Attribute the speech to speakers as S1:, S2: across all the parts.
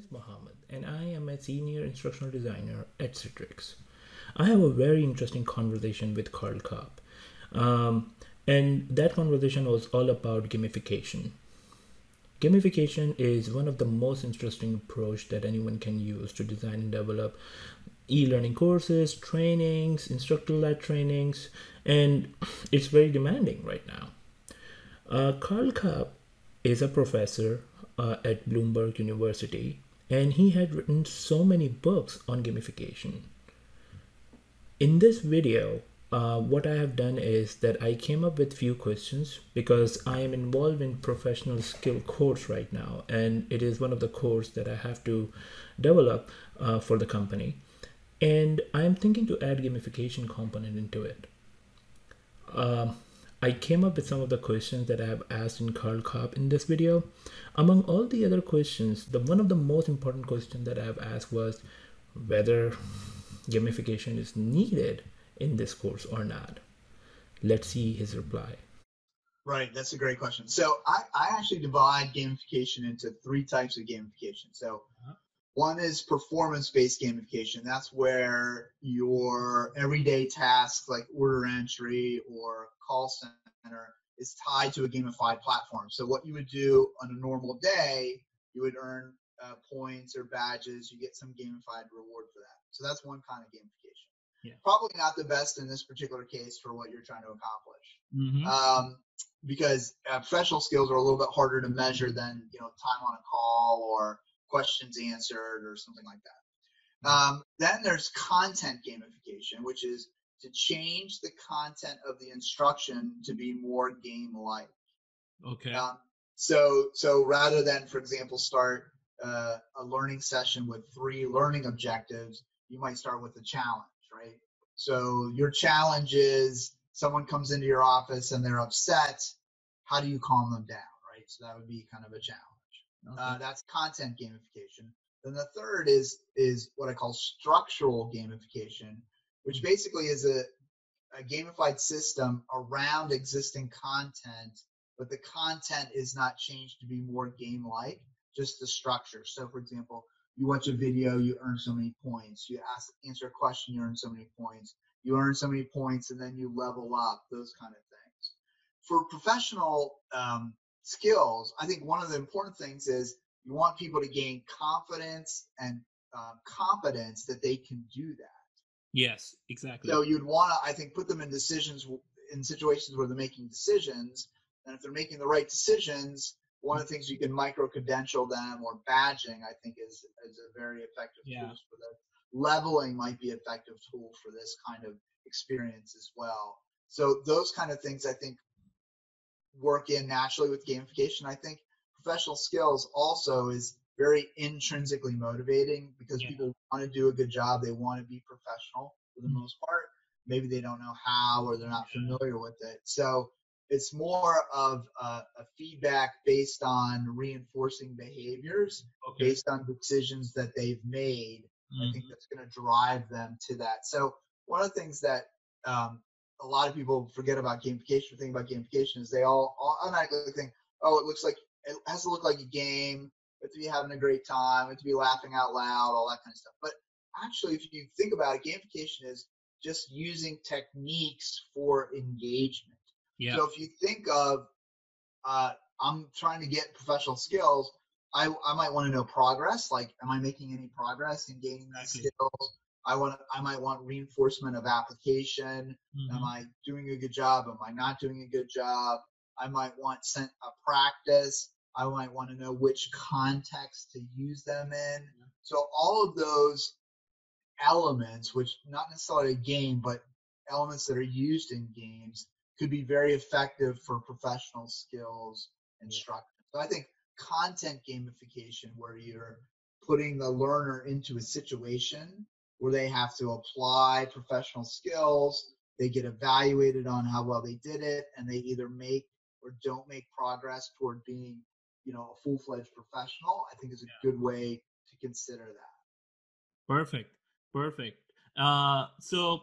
S1: is Mohammed, and I am a senior instructional designer at Citrix. I have a very interesting conversation with Karl Kapp, and that conversation was all about gamification. Gamification is one of the most interesting approach that anyone can use to design and develop e-learning courses, trainings, instructor-led trainings, and it's very demanding right now. Karl Kapp is a professor at Bloomberg University, and he had written so many books on gamification. In this video, what I have done is that I came up with few questions because I am involved in professional skill course right now, and it is one of the course that I have to develop for the company. And I'm thinking to add gamification component into it. I came up with some of the questions that I have asked in Karl Kapp in this video. Among all the other questions, one of the most important questions that I have asked was whether gamification is needed in this course or not. Let's see his reply.
S2: Right, that's a great question. So I actually divide gamification into three types of gamification. So one is performance-based gamification. That's where your everyday tasks like order entry or call center is tied to a gamified platform. So what you would do on a normal day, you would earn points or badges. You get some gamified reward for that. So that's one kind of gamification.
S1: Yeah.
S2: Probably not the best in this particular case for what you're trying to accomplish. Because professional skills are a little bit harder to measure than time on a call or questions answered or something like that. Then there's content gamification, which is to change the content of the instruction to be more game-like.
S1: Okay.
S2: So rather than, for example, start a learning session with 3 learning objectives, you might start with a challenge, right? So your challenge is someone comes into your office and they're upset. How do you calm them down, right? So that would be kind of a challenge. Okay. That's content gamification. Then the third is what I call structural gamification, which basically is a gamified system around existing content, but the content is not changed to be more game-like, just the structure. So, for example, you watch a video, you earn so many points. You answer a question, you earn so many points. You earn so many points, and then you level up, those kind of things. For professional skills, I think one of the important things is you want people to gain confidence and competence that they can do that.
S1: Yes, exactly.
S2: So you'd want to, I think, put them in situations where they're making decisions, and if they're making the right decisions, one of the things you can micro-credential them or badging, I think, is a very effective tool for that. Leveling might be an effective tool for this kind of experience as well. So those kind of things, I think, work in naturally with gamification. I think professional skills also is very intrinsically motivating because people want to do a good job. They want to be professional for the most part. Maybe they don't know how or they're not familiar with it. So it's more of a feedback based on reinforcing behaviors, based on decisions that they've made. I think that's going to drive them to that. So one of the things that a lot of people forget about gamification, or think about gamification, is they all automatically think, oh, it has to look like a game. We have to be having a great time. We have to be laughing out loud, all that kind of stuff. But actually, if you think about it, gamification is just using techniques for engagement. Yeah. So if you think of, I'm trying to get professional skills, I might want to know progress. Like, am I making any progress in gaining these skills? I might want reinforcement of application. Am I doing a good job? Am I not doing a good job? I might want a practice. I might want to know which context to use them in. So all of those elements, which not necessarily a game, but elements that are used in games, could be very effective for professional skills instruction. So I think content gamification, where you're putting the learner into a situation where they have to apply professional skills, they get evaluated on how well they did it, and they either make or don't make progress toward being, a full-fledged professional, I think is a good way to consider that.
S1: Perfect. So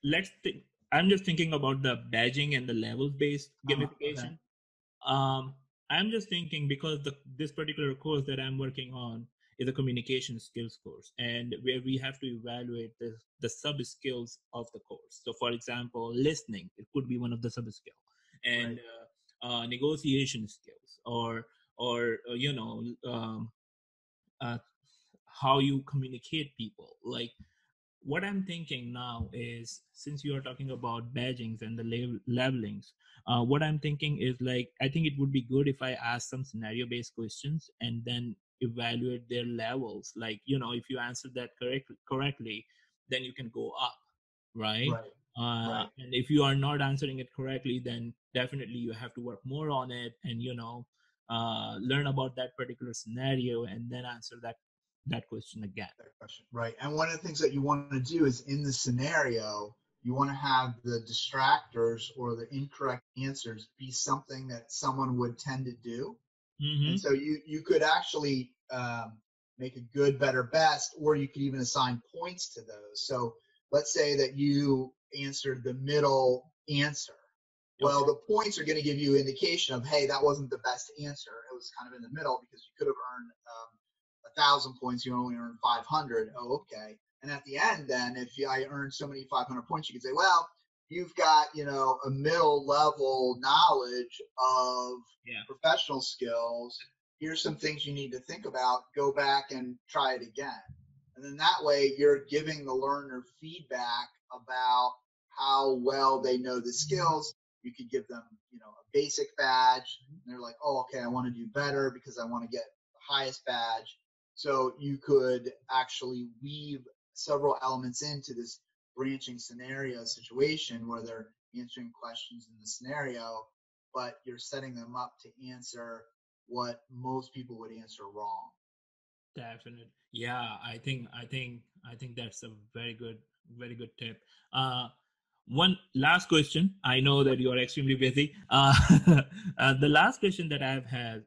S1: let's think. I'm just thinking about the badging and the levels-based gamification. I'm just thinking because this particular course that I'm working on, is a communication skills course, and where we have to evaluate the sub skills of the course. So for example, listening, it could be one of the sub skill, and
S2: Right.
S1: negotiation skills, or uh, how you communicate people. Like, what I'm thinking now is, since you are talking about badgings and the labelings, what I'm thinking is, like, I think it would be good if I ask some scenario based questions and then evaluate their levels. Like, if you answer that correctly, then you can go up, right?
S2: Right. Right.
S1: And if you are not answering it correctly, then definitely you have to work more on it, and learn about that particular scenario and then answer that question again.
S2: That question. Right. And one of the things that you want to do is in the scenario, you want to have the distractors or the incorrect answers be something that someone would tend to do. And
S1: Mm-hmm.
S2: so you could actually make a good, better, best, or you could even assign points to those. So let's say that you answered the middle answer. Well,
S1: Okay.
S2: the points are going to give you indication of, hey, that wasn't the best answer. It was kind of in the middle because you could have earned 1,000 points. You only earned 500. Oh, okay. And at the end, then, if I earned so many 500 points, you could say, well, you've got a middle level knowledge of
S1: Yeah.
S2: professional skills. Here's some things you need to think about. Go back and try it again. And then that way, you're giving the learner feedback about how well they know the skills. You could give them, a basic badge. And they're like, oh, okay, I want to do better because I want to get the highest badge. So you could actually weave several elements into this branching scenario situation where they're answering questions in the scenario, but you're setting them up to answer what most people would answer wrong.
S1: Definitely. Yeah, I think that's a very good tip. One last question. I know that you are extremely busy. The last question that I've had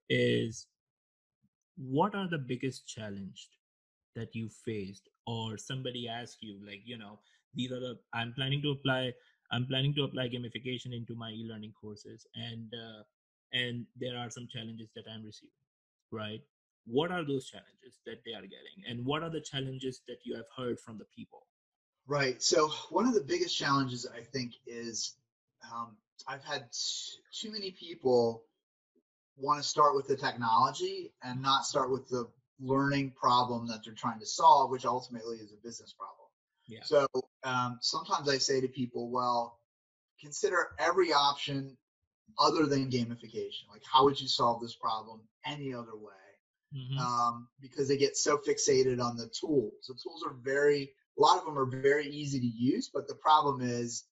S1: is, what are the biggest challenge that you faced, or somebody asked you, like, these are the I'm planning to apply gamification into my e-learning courses, and there are some challenges that I'm receiving, right? What are those challenges that they are getting, and what are the challenges that you have heard from the people?
S2: Right. So one of the biggest challenges I think is um, I've had too many people want to start with the technology and not start with the learning problem that they're trying to solve, which ultimately is a business problem.
S1: Yeah.
S2: So sometimes I say to people, well, consider every option other than gamification. Like, how would you solve this problem any other way?
S1: Mm-hmm.
S2: Because they get so fixated on the tools. The tools are a lot of them are very easy to use, but the problem is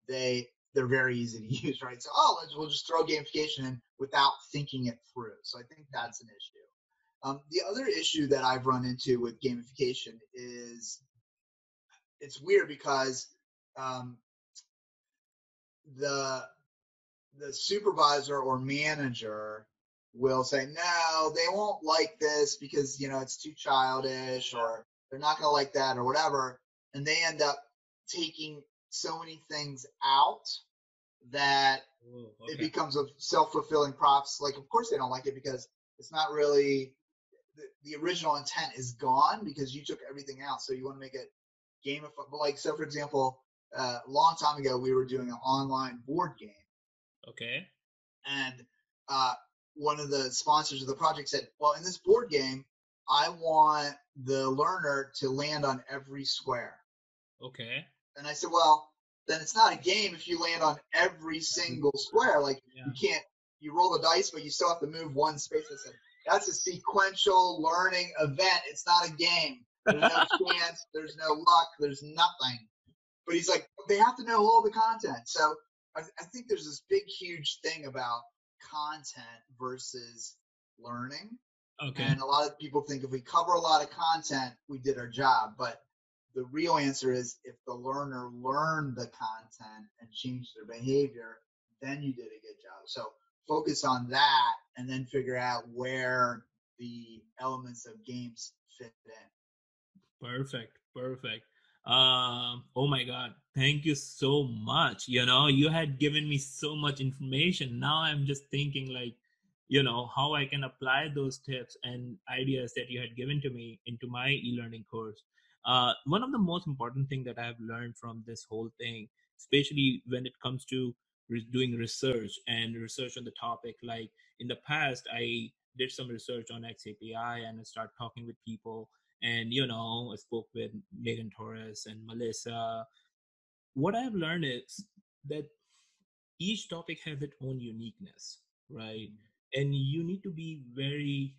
S2: they're very easy to use, right? So, we'll just throw gamification in without thinking it through. So I think
S1: Yeah.
S2: that's an issue. The other issue that I've run into with gamification is it's weird because um, the the supervisor or manager will say, no, they won't like this because, it's too childish,
S1: Yeah.
S2: or they're not going to like that, or whatever. And they end up taking so many things out that
S1: Oh,
S2: it
S1: okay.
S2: becomes a self-fulfilling props. Like, of course they don't like it because it's not really the original intent is gone because you took everything out. So you want to make it gamified. But like, so for example, a long time ago, we were doing an online board game,
S1: Okay.
S2: and uh, one of the sponsors of the project said, well, in this board game, I want the learner to land on every square.
S1: Okay.
S2: And I said, well, then it's not a game if you land on every single square. Like, you
S1: Yeah.
S2: can't, you roll the dice, but you still have to move one space. I said, that's a sequential learning event. It's not a game. There's no chance. There's no luck. There's nothing. But he's like, they have to know all the content. So I think there's this big, huge thing about content versus learning.
S1: Okay.
S2: And a lot of people think if we cover a lot of content, we did our job. But the real answer is if the learner learned the content and changed their behavior, then you did a good job. So focus on that and then figure out where the elements of games fit in.
S1: Perfect. Perfect. Oh my God. Thank you so much. You had given me so much information. Now I'm just thinking, like, how I can apply those tips and ideas that you had given to me into my e-learning course. One of the most important thing that I've learned from this whole thing, especially when it comes to doing research and research on the topic, like in the past, I did some research on XAPI and I started talking with people, and I spoke with Megan Torres and Melissa. What I've learned is that each topic has its own uniqueness, right? And you need to be very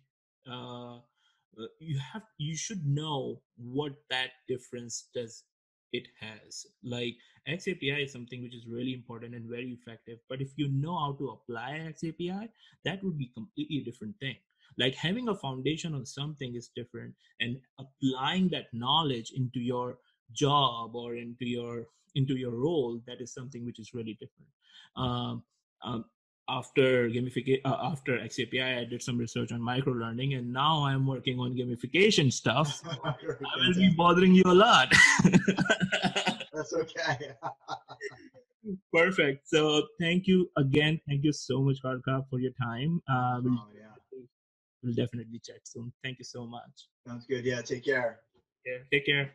S1: you should know what that difference does it has. Like XAPI is something which is really important and very effective, but if you know how to apply XAPI, that would be completely different thing. Like having a foundation on something is different, and applying that knowledge into your job or into your role, that is something which is really different. um, um, After after XAPI, I did some research on micro learning, and now I'm working on gamification stuff. So I will be bothering you a lot.
S2: That's okay.
S1: Perfect. So thank you again. Thank you so much, Karl Kapp, for your time. We'll definitely chat soon. Thank you so much.
S2: Sounds good. Yeah, take care.
S1: Yeah, take care.